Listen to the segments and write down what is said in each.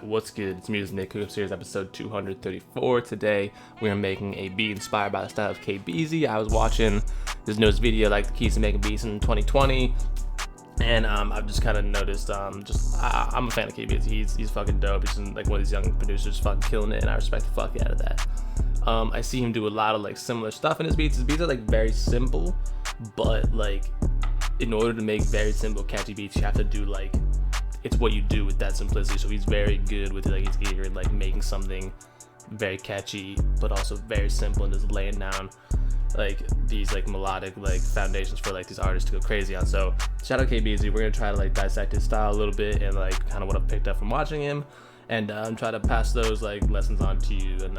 What's good? It's Music Nick Cookup Series episode 234. Today we are making a beat inspired by the style of KBEAZY. I was watching his newest video, like the keys to making beats in 2020, and I've just kind of noticed, I'm a fan of KBEAZY. He's fucking dope. He's like one of these young producers, fucking killing it, and I respect the fuck out of that. I see him do a lot of like similar stuff in his beats. His beats are like very simple, but like in order to make very simple, catchy beats, you have to do like, it's what you do with that simplicity. So he's very good with like his ear, like making something very catchy but also very simple, and just laying down like these like melodic like foundations for like these artists to go crazy on. So shout out KBEAZY. We're gonna try to like dissect his style a little bit and like kind of what I've picked up from watching him, and try to pass those like lessons on to you, and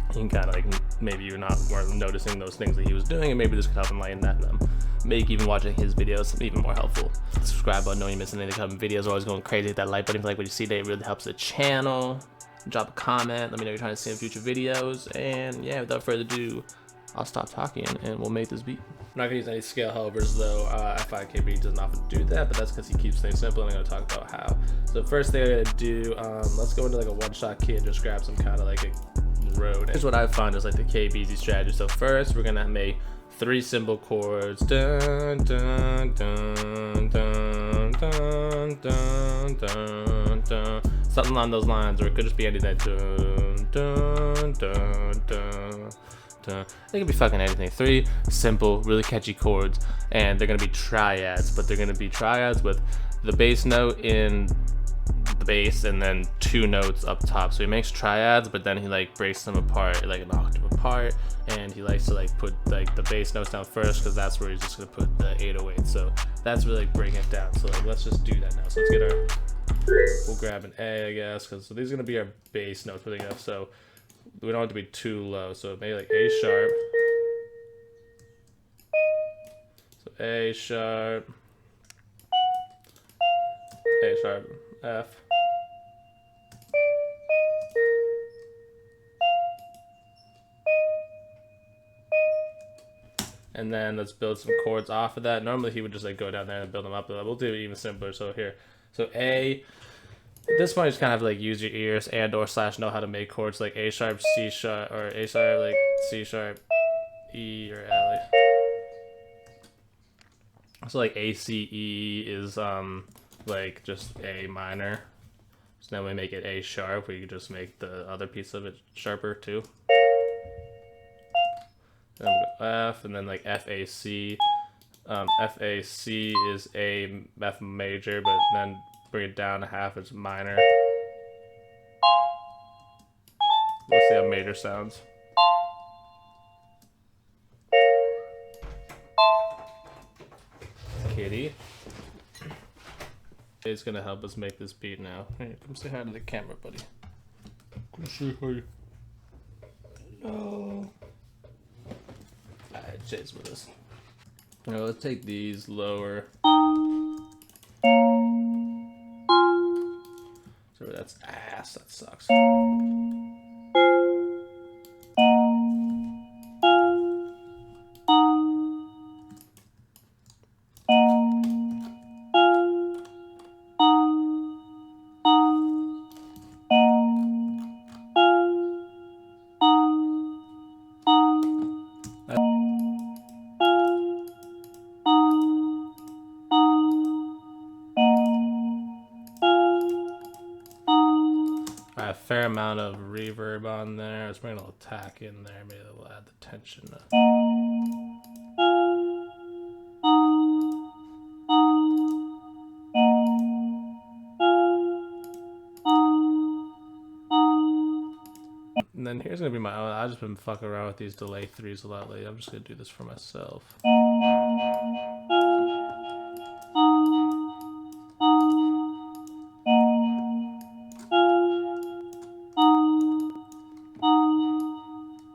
you can kind of like, maybe you're not weren't noticing those things that he was doing, and maybe this could help enlighten that, and make even watching his videos even more helpful. Subscribe button, know you missing any of the coming videos. Are always going crazy. Hit that like button if you like what you see today. It really helps the channel. Drop a comment. Let me know you're trying to see in future videos. And yeah, without further ado, I'll stop talking and we'll make this beat. I'm not gonna use any scale helpers though. I find KBEAZY doesn't often do that, but that's because he keeps things simple, and I'm gonna talk about how. So first thing I'm gonna do, let's go into like a one-shot kit and just grab some kind of like a road. Here's what I found is like the KBEAZY strategy. So first we're gonna make 3 simple chords, dun, dun, dun, dun, dun, dun, dun, dun. Something along those lines, or it could just be anything. Dun, dun, dun, dun, dun. It could be fucking anything. 3 simple, really catchy chords, and they're gonna be triads, but they're gonna be triads with the bass note in the bass and then 2 notes up top. So he makes triads, but then he like breaks them apart like an octave apart, and he likes to like put like the bass notes down first because that's where he's just gonna put the 808. So that's really like breaking it down. So like let's just do that now. So let's get our, we'll grab an A, I guess, because so these are gonna be our bass notes putting up. So we don't want it to be too low. So maybe like A sharp. So A sharp, A sharp, F. And then let's build some chords off of that. Normally he would just like go down there and build them up, but we'll do it even simpler. So here, so A, at this point you just kind of have to like use your ears and or slash know how to make chords like A sharp, C sharp, or A sharp, like C sharp, E, or L. So like A, C, E is like just A minor. So then we make it A sharp, we could just make the other piece of it sharper too. Then we go F, and then like F, A, C. F, A, C is A, F major, but then bring it down a half, it's minor. Let's see how major sounds. Kitty. It's gonna help us make this beat now. Hey, come say hi to the camera, buddy. Come say hi. Hello. Alright, Jay's with us. Now let's take these lower. So that's ass, that sucks. A fair amount of reverb on there. Let's bring a little tack in there. Maybe we'll add the tension. And then here's gonna be my own. I've just been fucking around with these delay 3s a lot lately. I'm just gonna do this for myself.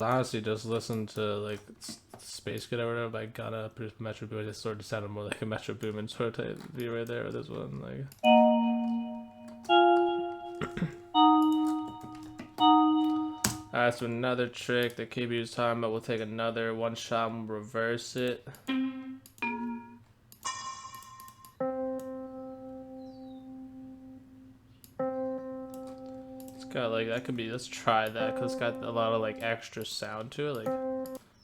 Honestly, just listen to like Space Kid or whatever by Ghana produced Metro Boomin. It sort of sounded more like a Metro Boomin sort of type beat right there with this one. Like, alright, so another trick that KB was talking about. We'll take another one shot and reverse it. got like, that could be, let's try that, because it's got a lot of like extra sound to it, like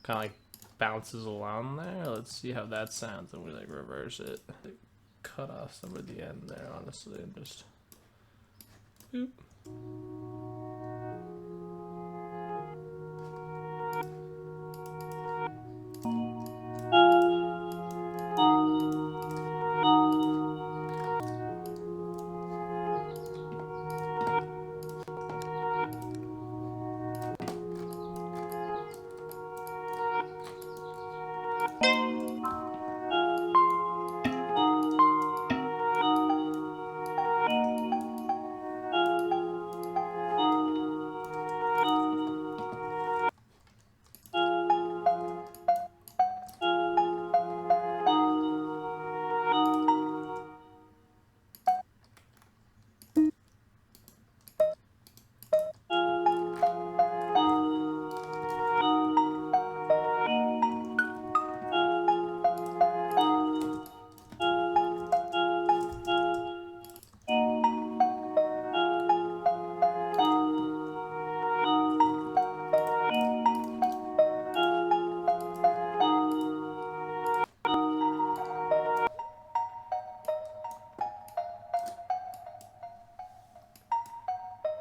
kind of like bounces along there. Let's see how that sounds, and we like reverse it. Cut off some of the end there, honestly, and just boop.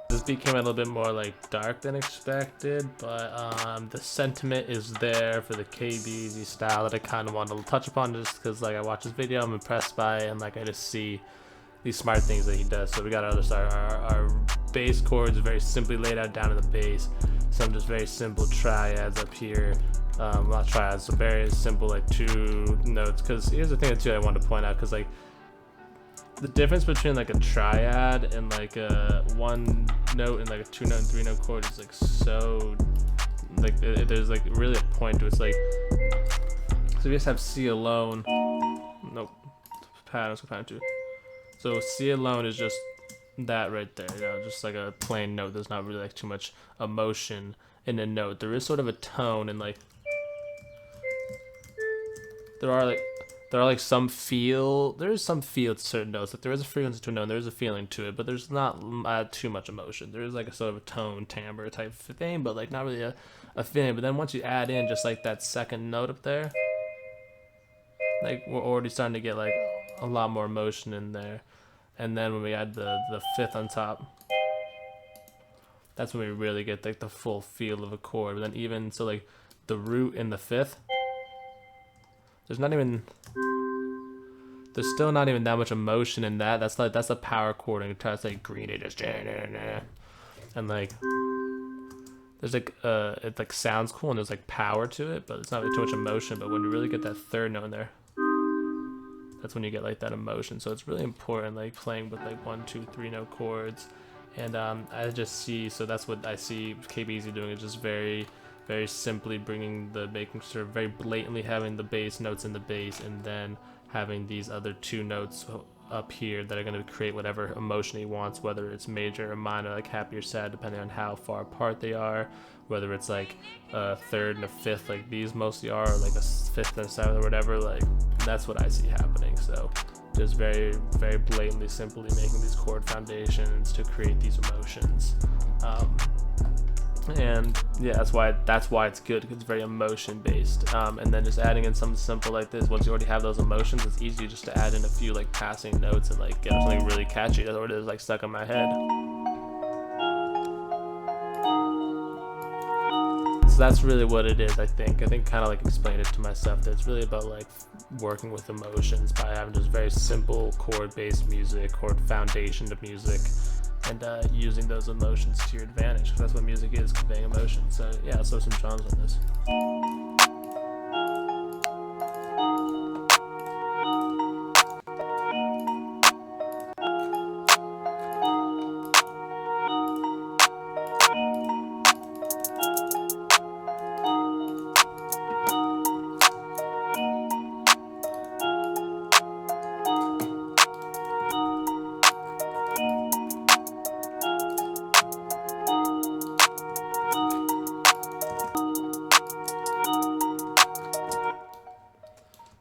This became a little bit more like dark than expected, but the sentiment is there for the KBEAZY style that I kind of wanted to touch upon, just because like I watched this video, I'm impressed by it, and like I just see these smart things that he does. So we got our other side. Our bass chords are very simply laid out down in the bass. Some just very simple triads up here. Not triads, so very simple like 2 notes. Because here's the thing too I wanted to point out, because like the difference between like a triad and like a 1 note and like a 2 note and 3 note chord is like so like there's like really a point to it. It's like, so we just have C alone. Nope. Pattern 2. So C alone is just that right there, you know, just like a plain note. There's not really like too much emotion in a note. There is sort of a tone, and like there is some feel to certain notes. Like there is a frequency to a note, and there is a feeling to it, but there's not too much emotion. There is like a sort of a tone, timbre type of thing, but like not really a feeling. But then once you add in just like that second note up there, like we're already starting to get like a lot more emotion in there. And then when we add the 5th on top, that's when we really get like the full feel of a chord. But then even so, like the root in the 5th, there's still not even that much emotion in that. That's a power chord, and you try to say green, it just and like there's like it like sounds cool and there's like power to it, but it's not really too much emotion. But when you really get that 3rd note in there, that's when you get like that emotion. So it's really important, like playing with like 1, 2, 3 note chords. And I just see, so that's what I see KBEAZY doing, is just very simply making sure very blatantly having the bass notes in the bass, and then having these other 2 notes up here that are going to create whatever emotion he wants, whether it's major or minor, like happy or sad, depending on how far apart they are, whether it's like a 3rd and a 5th like these mostly are, or like a 5th and a 7th or whatever. Like that's what I see happening. So just very blatantly simply making these chord foundations to create these emotions. And yeah, that's why it's good, because it's very emotion based. And then just adding in something simple like this, once you already have those emotions, it's easy just to add in a few like passing notes and like get something really catchy that already is like stuck in my head. So that's really what it is. I think kind of like explained it to myself, that it's really about like working with emotions by having just very simple chord based music, chord foundation to music, and using those emotions to your advantage, because that's what music is, conveying emotions. So yeah, let's throw some drums on this.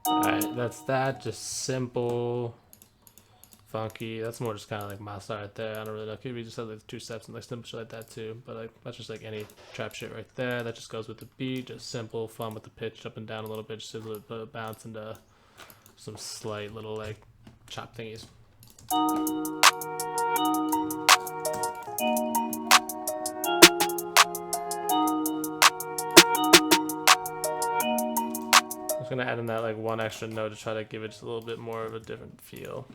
Alright, that's that. Just simple funky. That's more just kind of like my style right there. I don't really know. KBEAZY just has like 2 steps and like simple shit like that too. But like that's just like any trap shit right there. That just goes with the beat. Just simple, fun with the pitch up and down a little bit. Just a little bit of bounce and some slight little like chop thingies. I'm just gonna add in that like 1 extra note to try to give it just a little bit more of a different feel.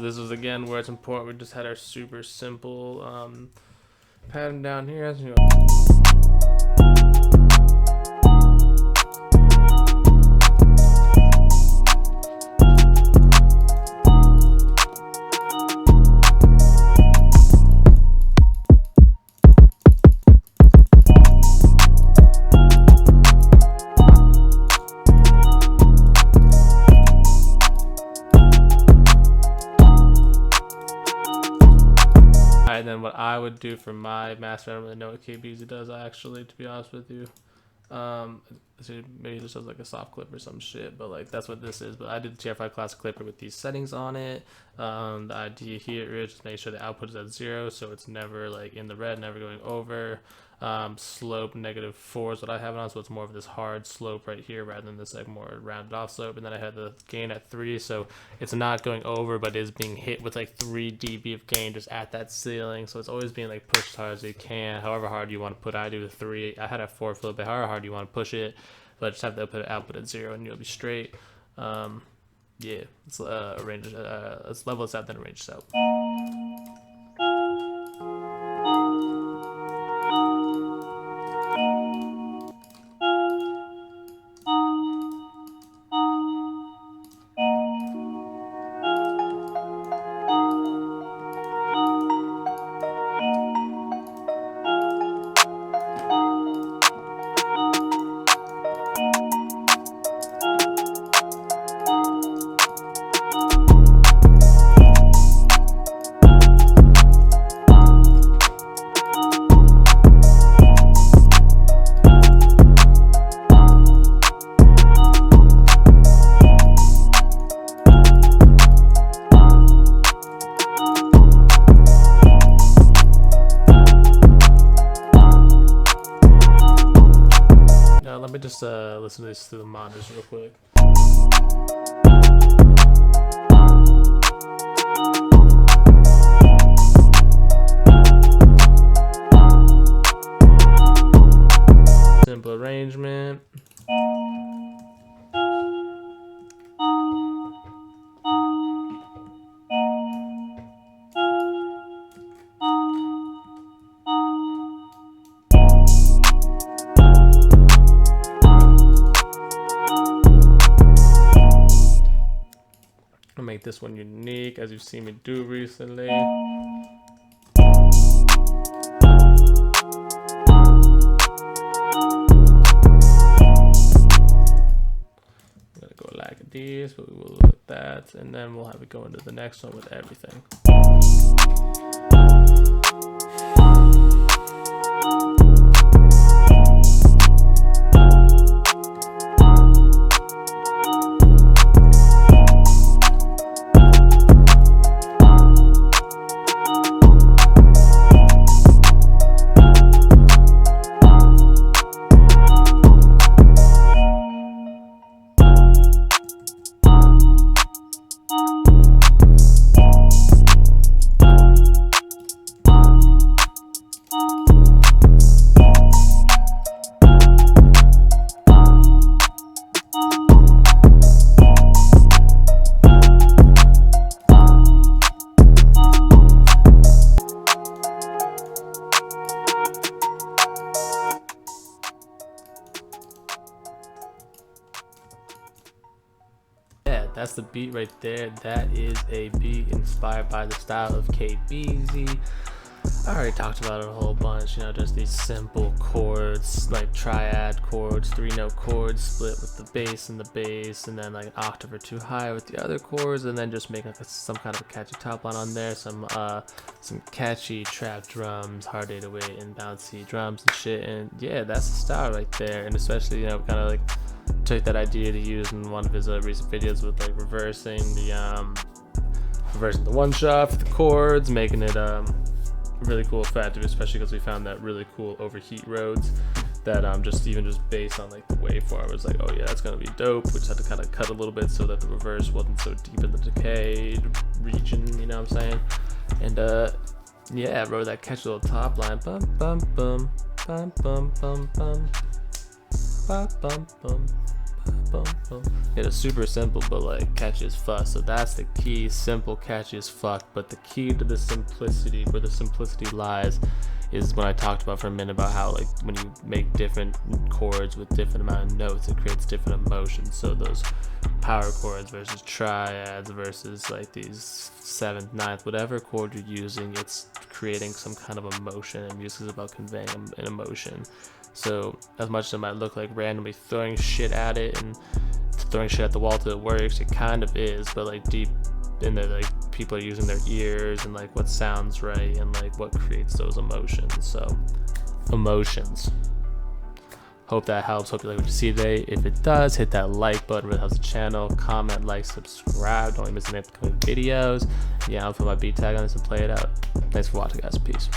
This was again where it's important. We just had our super simple pattern down here. As you know. And then what I would do for my master, I don't really know what KBEAZY does actually, to be honest with you. So maybe this does like a soft clip or some shit, but like that's what this is. But I did the TR5 classic clipper with these settings on it. The idea here is just make sure the output is at 0, so it's never like in the red, never going over. Slope -4 is what I have it on, so it's more of this hard slope right here rather than this like more rounded off slope. And then I had the gain at 3, so it's not going over, but is being hit with like 3 dB of gain just at that ceiling. So it's always being like pushed as hard as you can, however hard you want to put. I do the 3. I had a 4 for a little bit, however hard you want to push it, but just have the output at 0 and you'll be straight. Yeah, let's arrange. Let's level this out, then arrange this out. Let me just listen to this through the monitors real quick. Simple arrangement. I'll make this one unique, as you've seen me do recently. I'm gonna go like this, but we will look at that, and then we'll have it go into the next one with everything. beat right there, that is a beat inspired by the style of KBEAZY. I already talked about it a whole bunch, you know, just these simple chords, like triad chords, 3-note chords split with the bass, and then like an octave or two higher with the other chords, and then just make like some kind of a catchy top line on there, some catchy trap drums, hard 808 and bouncy drums and shit. And yeah, that's the style right there. And especially, you know, kind of like took that idea to use in one of his recent videos with like reversing the one shot for the chords, making it really cool effect, especially because we found that really cool overheat roads that just based on like the waveform, it was like, oh yeah, that's gonna be dope. We just had to kind of cut a little bit so that the reverse wasn't so deep in the decay region, you know what I'm saying? And yeah, I wrote that catchy little top line, bum bum bum bum bum bum bum bum bum bum. It's super simple but like catchy as fuck. So that's the key, simple, catchy as fuck. But the key to the simplicity, where the simplicity lies, is when I talked about for a minute about how like when you make different chords with different amount of notes, it creates different emotions. So those power chords versus triads versus like these 7th, 9th, whatever chord you're using, it's creating some kind of emotion, and music is about conveying an emotion. So as much as it might look like randomly throwing shit at it and throwing shit at the wall till it works, it kind of is, but like deep in there, like people are using their ears and like what sounds right and like what creates those emotions. So emotions. Hope that helps. Hope you like what you see today. If it does, hit that like button, really helps the channel. Comment, like, subscribe. Don't miss any upcoming videos. Yeah, I'll put my beat tag on this and play it out. Thanks for watching, guys. Peace.